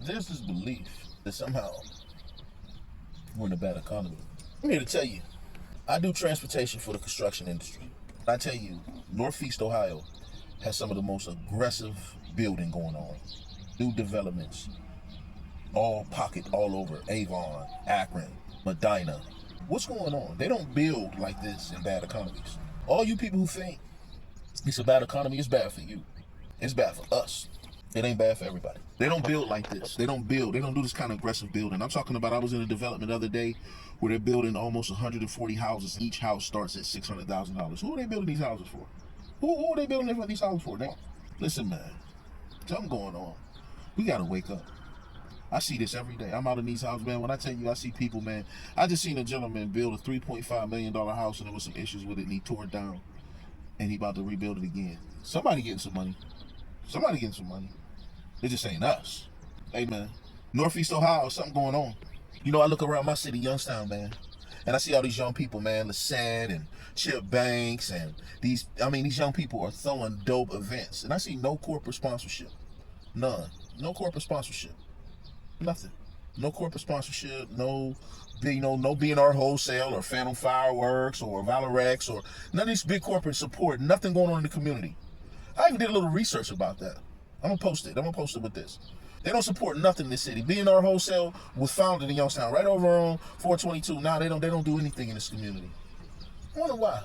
There's this belief that somehow we're in a bad economy. I'm here to tell you, I do transportation for the construction industry. I tell you, Northeast Ohio has some of the most aggressive building going on. New developments, all pocket all over Avon, Akron, Medina. What's going on? They don't build like this in bad economies. All you people who think it's a bad economy, it's bad for you. It's bad for us. It ain't bad for everybody. They don't build like this. They don't do this kind of aggressive building. I'm talking about, I was in a development the other day where they're building almost 140 houses. Each house starts at $600,000. Who are they building these houses for? Who are they building these houses for now? Listen, man, something going on. We gotta wake up. I see this every day. I'm out in these houses, man. When I tell you I see people, man, I just seen a gentleman build a $3.5 million house and there was some issues with it and he tore it down and he about to rebuild it again. Somebody getting some money. Somebody getting some money. It just ain't us. Hey, man, Northeast Ohio, something going on. You know, I look around my city, Youngstown, man, and I see all these young people, man, Lassad and Chip Banks, and these young people are throwing dope events. And I see no corporate sponsorship. None. No corporate sponsorship. Nothing. No corporate sponsorship, no B&R Wholesale or Phantom Fireworks or Valorex or none of these big corporate support. Nothing going on in the community. I even did a little research about that. I'm gonna post it with this. They don't support nothing in the city. B&R Wholesale was founded in Youngstown, right over on 422. Now they don't do anything in this community. I wonder why.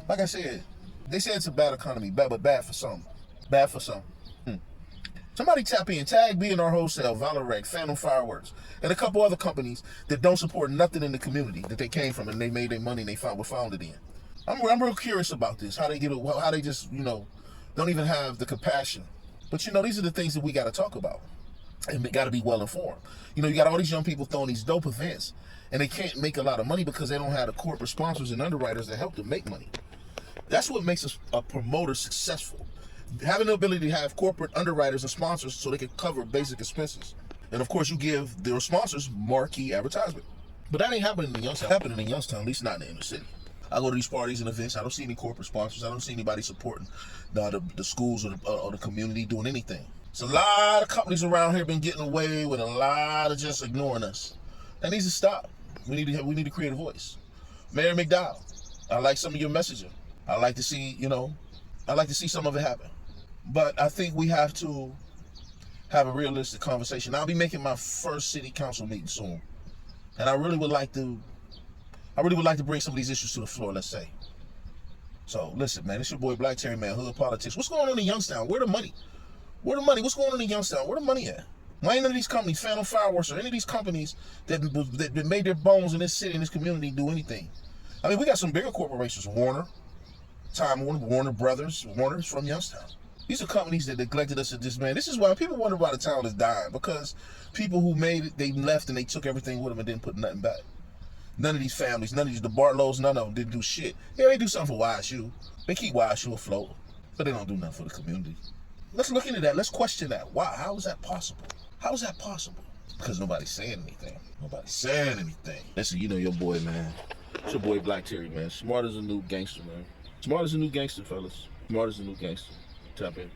Like I said, they say it's a bad economy, but bad for some. Bad for some. Somebody tap in, tag B&R Wholesale, Valorex, Phantom Fireworks, and a couple other companies that don't support nothing in the community that they came from and they made their money and they were founded in. I'm real curious about this. How they just don't even have the compassion. But these are the things that we got to talk about, and we got to be well informed. You got all these young people throwing these dope events, and they can't make a lot of money because they don't have the corporate sponsors and underwriters that help them make money. That's what makes a promoter successful. Having the ability to have corporate underwriters and sponsors so they can cover basic expenses. And of course, you give their sponsors marquee advertisement. But that ain't happening in Youngstown. At least not in the inner city. I go to these parties and events. I don't see any corporate sponsors. I don't see anybody supporting the schools or the community doing anything. So a lot of companies around here been getting away with a lot of just ignoring us. That needs to stop. We need to create a voice. Mayor McDowell, I like some of your messaging. I like to see some of it happen. But I think we have to have a realistic conversation. I'll be making my first city council meeting soon, and I really would like to bring some of these issues to the floor, let's say. So listen, man, it's your boy Black Terry, man, Hood Politics. What's going on in Youngstown? Where the money? What's going on in Youngstown? Where the money at? Why ain't none of these companies, Phantom Fireworks, or any of these companies that made their bones in this city, in this community, do anything? I mean, we got some bigger corporations, Time Warner Brothers, Warner's from Youngstown. These are companies that neglected us at this, man. This is why people wonder why the town is dying, because people who made it, they left and they took everything with them and didn't put nothing back. None of these families, none of these, the Bartlows, none of them didn't do shit. Yeah, they do something for YSU. They keep YSU afloat, but they don't do nothing for the community. Let's look into that. Let's question that. Why? How is that possible? How is that possible? Because nobody's saying anything. Nobody's saying anything. Listen, your boy, man. It's your boy Black Terry, man. Smart as a new gangster, man. Smart as a new gangster, fellas. Smart as a new gangster. Tap in.